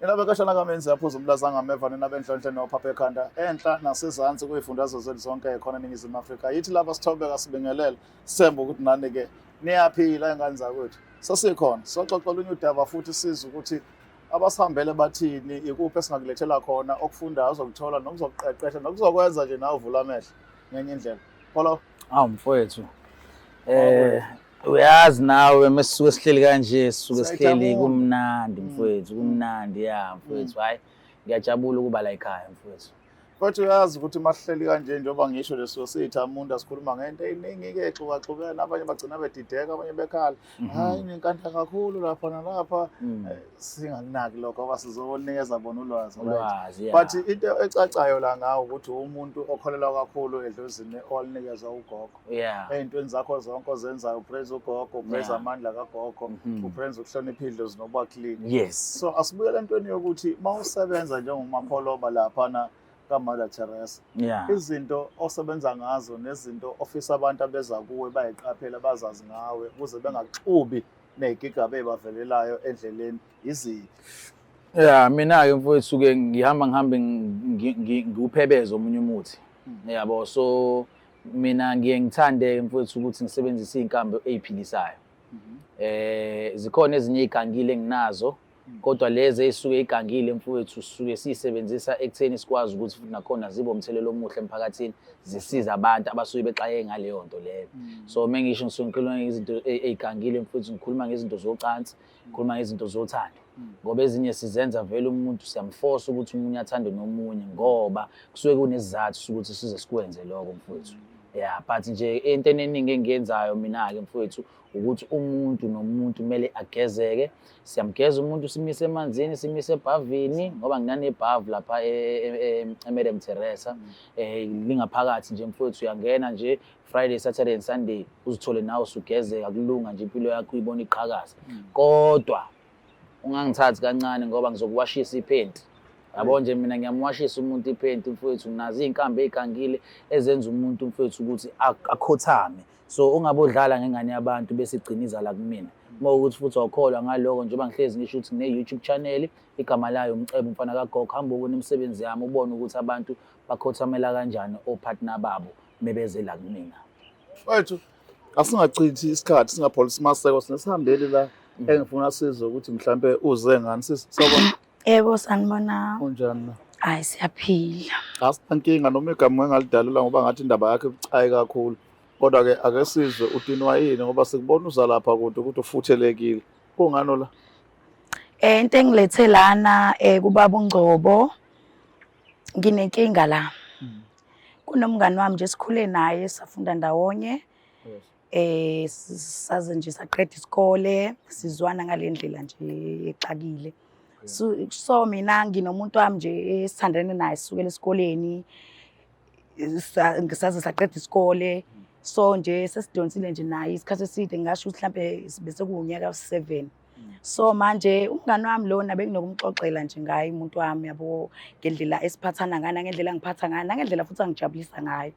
Mina bekashana kamenzi yaphuza umlazanga ameva nina benhlonhle nophapha ekhanda enhla nasezantsi kuyifundazwe zethu zonke ekhona eNingizimu Afrika. Yithi lapha sithobeka sibingelela sembe ukuthi nani ke niyaphila engane zakwethu. Sesikhona soxoxela unye udaba futhi sizwe ukuthi abasihambele bathini ikuphi esingakulethela khona okufundayo uzokuthola nokuzokuqeqesha nokuzokwenza nje nawe uvula amehlo ngenye indlela. Follow. Mfowethu. Uyazi nawe mesisuke sihleli kanje sisuke sihleli kumnandi mfowethu kumnandi mfowethu hayi ngiyajabula ukuba la ekhaya mfowethu. Kodwa uyazi ukuthi masihleli kanje njengoba ngisho leso sithamunda sikhuluma ngento eziningi ke exukaxukene abanye bagcina bedideka abanye bekhala hayi ninkanta kakhulu lapha nalapha singakunaki lokho abasizonikeza bona ulwazi but into ecacayo la ngawo ukuthi umuntu okholelwa kakhulu edlozini owalinikezwa ugogo ezintweni zakho zonke ozenzayo upraise ugogo upraise amandla kagogo upraise ukuhlonipha idlozi nokuba clean. Yes, so asibuyele entweni yokuthi mawusebenza njengomapholoba lapha na Mother Teresa. Izinto osebenza ngazo nezinto ofisa abantu abeza kuwe bayiqaphela bazazi ngawe ukuze bengaxubi negiga bebavelelayo endleleni iziphi. Mina ke mfowethu ke ngihambe ngiuphebezo omunye umuthi. Yabo, so mina ngiye ngithande mfowethu ukuthi ngisebenzise inkambo eziphilisayo. Zikhona ezinye igangile enginazo kodwa lezi ezisuke igangile mfowethu suke sisebenzisa ekutheni sikwazi ukuthi futhi nakhona zibe umthelelo omuhle emphakathini zisiza abantu abasuke bexaye ngaleyo nto leyo. So mengisho ngisunkilwa izinto ezigangile mfowethu ngikhuluma ngezinto zocansi, ngikhuluma ngezinto zothando. Ngoba ezinye sizenza vele umuntu siyamforce ukuthi umunye athande nomunye ngoba kusuke kunesizathu ukuthi size sikwenze lokho mfowethu. But nje into eningi engiyenzayo mina ke mfowethu ukuthi umuntu nomuntu kumele agezeke. Siyamgeza umuntu simise emanzini simise ebhavini ngoba nginane ebhavu lapha eMadam Teresa. Lingaphakathi nje mfowethu uyangena nje Friday, Saturday and Sunday uzithole nawe usugezeka kulunga nje impilo yakho uyibona iqhakaza. Kodwa ungangithathi kancane ngoba ngizokuwashisa iphenti. Yabo nje mina ngiyamwashisa umuntu iphenti mfowethu nazi inkambe egangile ezenza umuntu mfowethu ukuthi akhothame. So ungabodlala ngengane yabantu bese igciniza la kumina. Ukuthi futhi awukholwa ngaloko njengoba ngihlezi ngisho ukuthi ne YouTube channel igama layo umcebo mfana kaGogo hamba ubona imisebenzi yami ubone ukuthi abantu bakhothamela kanjani opartner babo mebeze la kumina. Mfowethu asingachithi isikhathi singapholisa maseko sinesihambeli la engifuna sizwe ukuthi mhlambe uze ngani sisabona. Yebo sanibona. Unjani na? Hayi siyaphila. Asinankinga noma igama engalidalula ngoba ngathi indaba yakhe ibucayi kakhulu. Kodwa ke ake sizwe udinwa yini ngoba sikubona uza lapha kude ukuthi ufuthelekile. Kungano la? Into engilethe lana kubaba uNgcobo nginenkinga la. Kunomngani wami nje sikhule naye safunda ndawonye. Saze nje saqeda isikole sizwana ngalendlela nje exakile. So mina nginomuntu wami nje esithandane naye sukela esikoleni ngisaze saqeda isikole. So nje sesidonsile nje naye isikhathi eside ngisho ukuthi mhlambe bese kuunyaka 7. So manje umngani wami lona benginokumxoxela nje ngaye umuntu wami yabo ngendlela esiphathana ngana ngendlela ngiphatha ngana ngendlela futhi angijabulisa ngayo.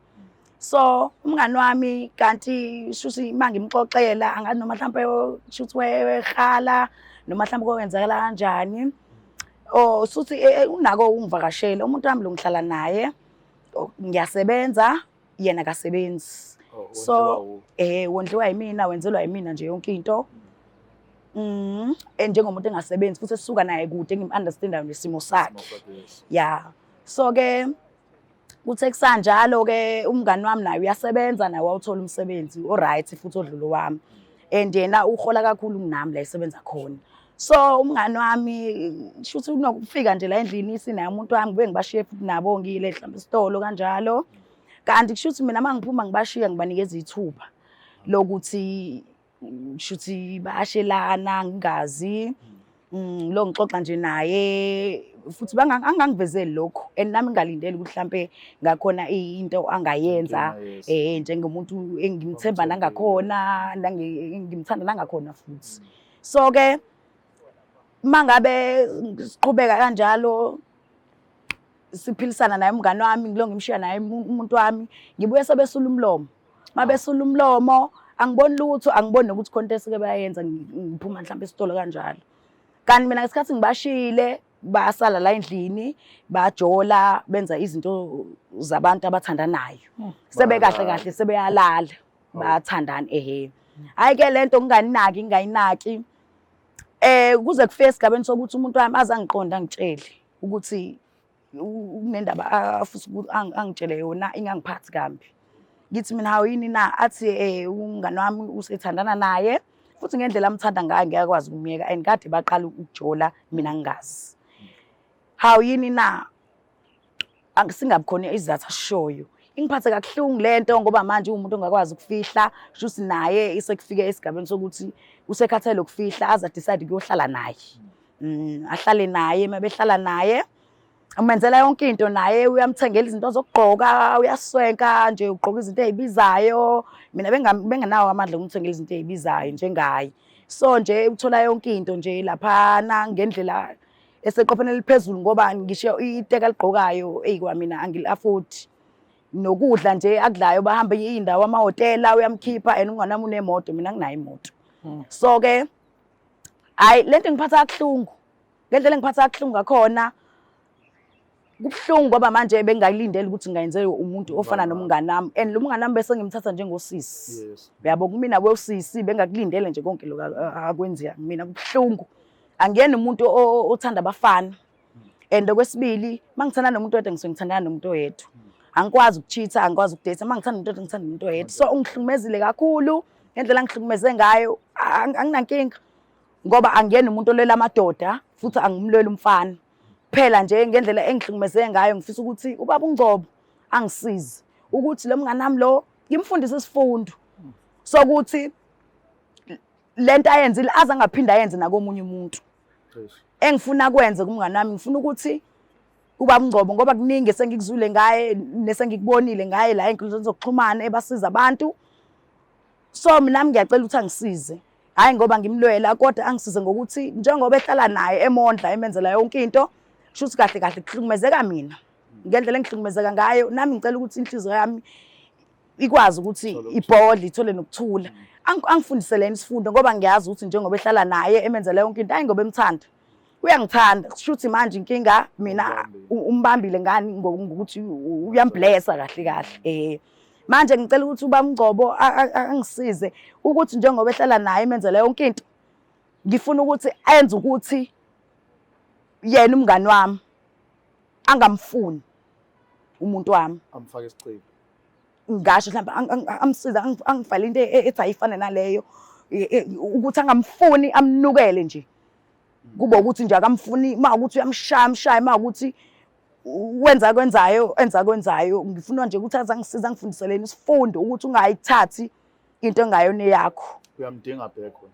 So umngani wami kanti shuthi mangimxoxela angathi noma mhlambe shuthi wekhala noma mhlambe kwenzakala kanjani. Suthi unako ungivakashela umuntu wami lo ngihlala naye ngiyasebenza yena akasebenzi. So wondliwa yimina wenzelwa yimina nje yonke into. Njengomuntu engasebenzi futhi esisuka naye kude ngim-understandayo nesimo sakhe. So ke kuthe kusanjalo ke umngani wami naye uyasebenza naye wawuthola umsebenzi oright futhi odlulo wami. Yena uhola kakhulu kunami la esebenza khona. So umngani wami shuthi unokufika nje la endlini sinaye umuntu wami kube ngibashiye futhi nabo ngile mhlawumbe isitolo kanjalo. Kanti kushuthi mina mangiphuma ngibashiya ngibanikeza ithuba lokuthi shuthi bayashelana ngingazi lo ngixoxa nje naye futhi angangivezeli lokho nami ngalindele ukuthi mhlambe ngakhona into angayenza njengomuntu engimthemba nangakhona ngimthanda nangakhona futhi. So ke mangabe siqhubeka kanjalo siphilisana naye umngani wami ngilo ngimshiya naye umuntu wami ngibuye sebesula umlomo. Mabesula umlomo angiboni lutho angiboni nokuthi contest ke bayenza ngiphuma mhlawumbe isitolo kanjalo. Kanti mina ngesikhathi ngibashile bayasala la endlini bajola benza izinto zabantu abathandanayo sebekahle kahle sebeyalala bayathandana hayi ke lento ngingayinaki kuze kufike esigabeni sokuthi umuntu wami azangiqonda angitshele ukuthi kunendaba afisa ukuthi angitshele yona ingangiphathi kambi ngithi mina hawu yini na athi umngani wami usethandana naye futhi ngendlela amthanda ngayo ngiyakwazi ukumyeka and kade baqala ukujola mina ngingazi hawu yini na singabikhona izathu asishoyo ingiphathe kakhulu lento ngoba manje umuntu ongakwazi ukufihla shuthi naye isekufike esigabeni sokuthi usekhathele ukufihla aza decide ukuyohlala naye ahlale naye mabehlala naye umenzela yonke into naye uyamthengela izinto zokugqoka uyaswenka nje ugqoka izinto ezibizayo mina bengenawo amandla okumthengela izinto ezibizayo njengaye so nje uthola yonke into nje lapha na ngendlela eseqopheni eliphezulu ngoba ngisho iteka ligqokayo kwamina angili-afford nokudla nje akudlayo bahambe indawo amahhotela uyamkhipha and unganami unemoto mina nginayo imoto so ke hayi lento ngiphatha kabuhlungu ngendlela ngiphatha kabuhlungu ngakhona kubuhlungu ngoba manje bengakulindela ukuthi ngayenzele umuntu ofana nomngani nami and lo mngani nami bese ngimthatha njengosisi uyabo kumina kwesisi bengakulindele nje konke lo akwenziya mina kubuhlungu angiyena umuntu othanda abafana and okwesibili mangithanda nomuntu oyedwa ngithandana nomuntu oyedwa angikwazi ukucheat angikwazi ukudate mangithanda umuntu oyedwa ngithanda umuntu oyedwa so ungihlukumezile kakhulu ngendlela ngihlukumeze ngayo anginankinga ngoba angiyena umuntu olela amadoda futhi angimlwela umfana phela nje ngendlela engihlukumeze ngayo ngifisa ukuthi ubaba uNgcobo angisize ukuthi lo mngani nami lo ngimfundise isifundo sokuthi lento ayenzile aza ngaphinda ayenze nakomunye umuntu engifuna kwenze kumngani nami ngifuna ukuthi ubaba uNgcobo ngoba kuningi sengikuzule ngaye nesengikubonile ngaye la enkundleni zokuxhumana ebasiza abantu so mina ngiyacela ukuthi angisize hayi ngoba ngimlwela kodwa angisize ngokuthi njengoba ehlala naye emondla emenzela yonke into shuthi kahle kahle kuhlukumezeka mina ngendlela engihlukumezeka ngayo nami ngicela ukuthi inhliziyo yami ikwazi ukuthi ibhodle ithole nokuthula angifundisele isifundo ngoba ngiyazi ukuthi njengoba ehlala naye emenzela yonke into hayi ngoba emthanda uyangithanda shuthi manje inkinga mina umbambile ngani ngokuthi uyamblessa kahle kahle manje ngicela ukuthi ubaba uNgcobo angisize ukuthi njengoba ehlala naye emenzela yonke into ngifuna ukuthi ayenze ukuthi yena umngani wami angamfuni umuntu wami amfake isiciko ngasho mhlawumbe amsiza angifale into ethi ayifane naleyo ukuthi angamfuni amnukele nje kube ukuthi nje akamfuni mawukuthi uyamshaya mawukuthi enza kwenzayo ngifuna nje ukuthi azangisiza ngifundiseleni isifundo ukuthi ungayithathi into engayona yakho uyamdinga bhekho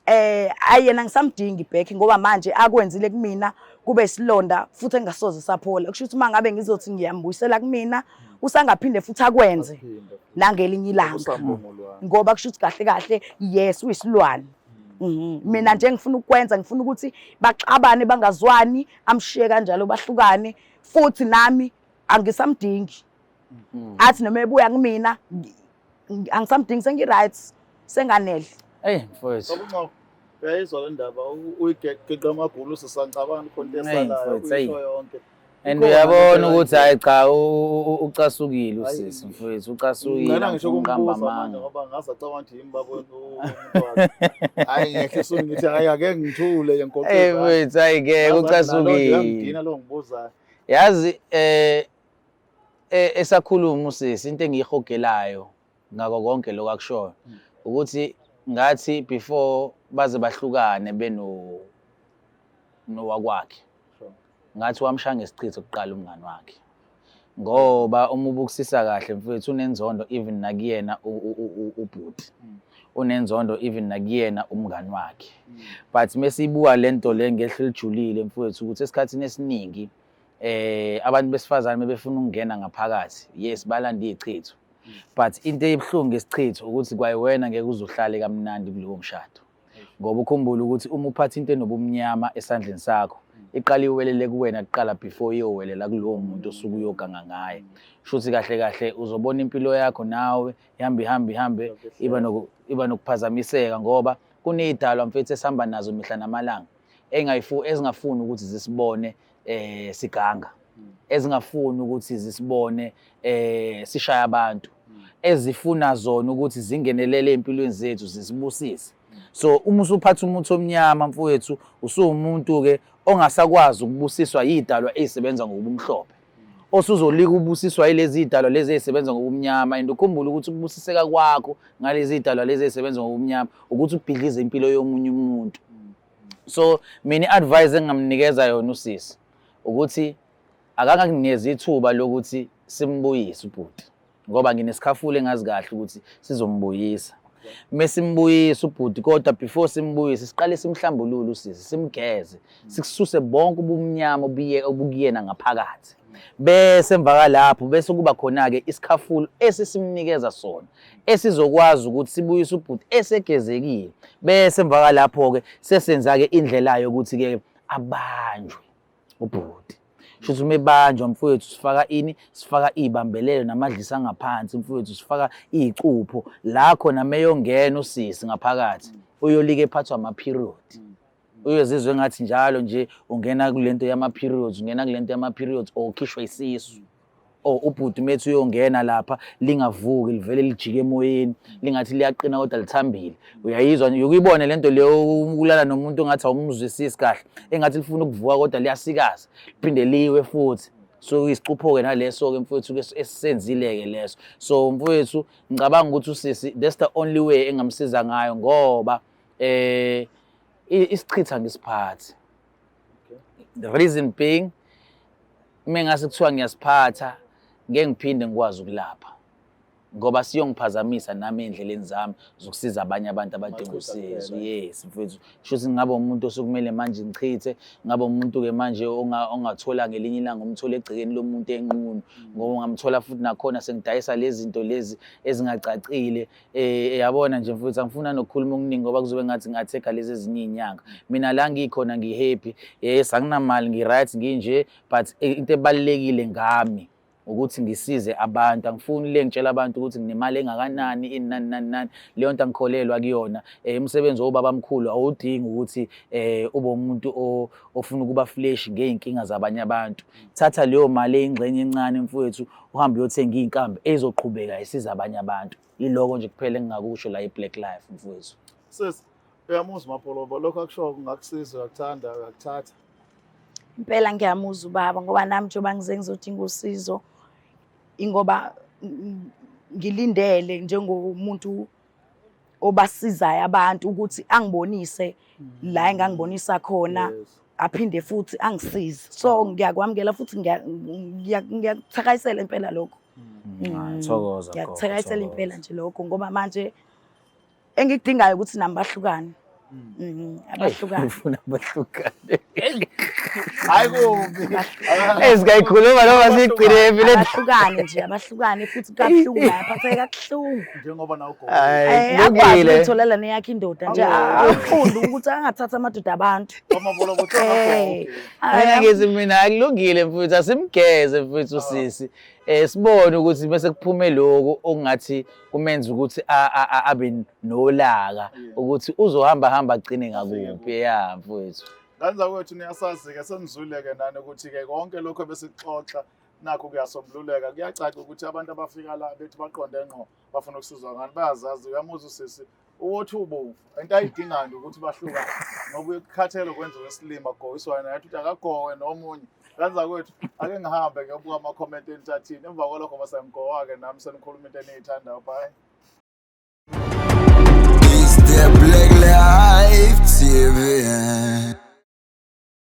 ayena ngisamdingi back ngoba manje akwenzile kumina kube isilonda futhi engasoze saphola kusho ukuthi mangabe ngizothi ngiyambuyisela kumina usangaphinde futhi akwenze nangelinye ilanga ngoba kusho ukuthi kahle kahle yes uyisilwane mina nje ngifuna ukwenza ngifuna ukuthi baxabane bangazwani amshiye kanjalo bahlukane futhi nami angisamdingi athi noma ebuya kumina angisamdingi sengi-right senganele mfowethu uyayizwa le ndaba uyigeqa amagulu sisangicabanga ikhonto esalayo uyisho yonke and uyabona ukuthi hayi cha ucasukile usisi mfowethu ucasukile ngana ngisho kumbuza manje ngoba ngazicabanga ukuthi yimi babo umuntu hayi ngehlisa ngithi hayi ake ngithule yenkoqo mfowethu hayi ke ucasukile ngidina lo ngibuzayo yazi esakhuluma usisi into engiyihogelayo ngako konke lokho akushoyo ukuthi ngathi before baze bahlukane nowakwakhe ngathi wamshaya ngesichitho kuqala umngani wakhe ngoba uma ubukusisa kahle mfowethu unenzondo even nakuyena ubhuti unenzondo even nakuyena umngani wakhe but mesibuka lento le ngehlo lijulile mfowethu ukuthi esikhathini esiningi abantu besifazane bebefuna ukungena ngaphakathi yes balanda izichitho but into ebhlungu ngesichitho ukuthi kwaye wena ngeke uzohlale kamnandi kulowo mshado ngoba ukhumbula ukuthi uma uphatha into enobumnyama esandleni sakho iqala iwelele kuwena kuqala before iyowelela kulowo muntu osuke uyoganga ngaye shuthi kahle kahle uzobona impilo yakho nawe ihambe iba nokuphazamiseka ngoba kunezidalwa mfethu esihamba nazo mihla namalanga ezingafuni ukuthi zisibone siganga, ezingafuni ukuthi zisibone sishaya abantu, ezifuna zona ukuthi zingenelele empilweni zethu zisibusise. So uma usuphatha umuntu omnyama mfowethu usuwumuntu ke ongasakwazi ukubusiswa yidalwa ezisebenza ngobumhlophe. Osuzolika ubusiswa yilezi idalwa lezi ezisebenza ngobumnyama and ukhumbula ukuthi ukubusiseka kwakho ngalezi idalwa lezi ezisebenza ngobumnyama ukuthi ubhidlize impilo yomunye umuntu. So mina advice engamnikeza yona usisi ukuthi akangakunikeza ithuba lokuthi simbuyise ubhuti ngoba nginesikhafule engazi kahle ukuthi sizombuyisa. Mesimbuyisa ubhuti kodwa before simbuyise siqale simhlambulule usisi simgeze sikususe bonke ubumnyama obukuyena ngaphakathi. Bese emva lapho bese kuba khona ke isikhafulo esisimnikeza sona esizokwazi ukuthi sibuyise ubhuti esegezekile. Bese emva lapho ke sesenza ke indlela yokuthi ke abanjwe ubhuti. Shuthi umebanjwa mfowethu sifaka ini sifaka izibambelelo namadlisa ngaphansi mfowethu sifaka izicupho la khona meyongena usisi ngaphakathi uyolika ephathwa ama period. Uyezizwe ngathi njalo nje ungena kulento yama periods ungena kulento yama periods okhishwa isisu ubhuti methu uyongena lapha lingavuki livele lijike emoyeni lingathi liyaqina kodwa lithambile. Uyayizwa ukuyibona lento leyo ukulala nomuntu ongathi awumzwisisi kahle engathi lifuna ukuvuka kodwa liyasikaza liphinde liwe futhi. So isicupho ke naleso ke mfowethu esisenzile ke leso. So mfowethu ngicabanga ukuthi usisi that's the only way engamsiza ngayo ngoba isichitha ngesiphathi. The reason being mengase kuthiwa ngiyasiphatha ngeke ngiphinde ngikwazi ukulapha ngoba siyongiphazamisa nami endleleni zami zokusiza abanye abantu abadinga usizo. Yes mfowethu shuthi ngabe umuntu osukumele manje ngichithe ngabe umuntu ke manje ongathola ngelinye ilanga umthola egcekeni lomuntu enqunu ngoba ngamthola futhi nakhona sengidayisa lezi zinto lezi ezingacacile. Yabona nje mfowethu angifuna nokukhuluma okuningi ngoba kuzobe ngathi ngatheka lezi ezinye inyanga. Mina la ngikhona ngihappy. Yes anginamali ngiright nginje but into ebalekile ngami ukuthi ngisize abantu. Angifuni le ngitshela abantu ukuthi nginemali engakanani inani leyo nto angikholelwa kuyona. Umsebenzi wobaba omkhulu awudingi ukuthi ube umuntu ofuna ukuba flesh ngeinkinga zabanye abantu. Thatha leyo mali eyingxenye encane mfowethu uhambe uyothenga inkambi ezoqhubeka isiza abanye abantu. Yiloko nje kuphela engingakusho la eBlack Life mfowethu. Sis uyamuza Mapolobo lokho akusho kungakusiza uyakuthanda uyakuthatha. Impela ngiyamuza ubaba ngoba nami njengoba ngize ngizodinga usizo ingoba ngilindele njengomuntu obasizayo abantu ukuthi angibonise la engangibonisa khona aphinde futhi angisize. So ngiyakwamukela futhi ngiyakuthakayisela impela lokho. Ngiyathokoza. Ngiyakuthakayisela impela nje lokho ngoba manje engikudingayo ukuthi nami bahlukane. Abahlukane. Ufuna abahlukane. Hayi kubi. Esikayikhuluma noma siqine phela abahlukane nje abahlukane futhi kabuhlungu yaphatheka kabuhlungu njengoba nawo go. Akwazi ukutholela neyakhe indoda nje afunda ukuthi angathatha amadoda abantu. Mapolobo tsho. Ngiyazi mina akulungile mfowethu asimgeze mfowethu usisi. Sibone ukuthi bese kuphume lokho okungathi kumenza ukuthi abe nolaka ukuthi uzohamba agcine ngakuphi ya mfowethu. Kanza kwethu niyasazi ke senizuleke nani ukuthi ke konke lokho besixoxa nakho kuyasombululeka. Kuyacaca ukuthi abantu abafika la bethi baqonde ngqo bafuna ukusizwa ngani bayazazi. Uyamuza usisi uwothi ubovu into ayidingayo ukuthi bahlukane ngoba ukukhathela kwenza wesilima gowiswana yathi uthi akagowe nomunye. Kanza kwethu ake ngihambe ngiyobuka ama comment entatini emva kwalokho basayimgowa ke nami senikhuluma into eniyithandayo bye.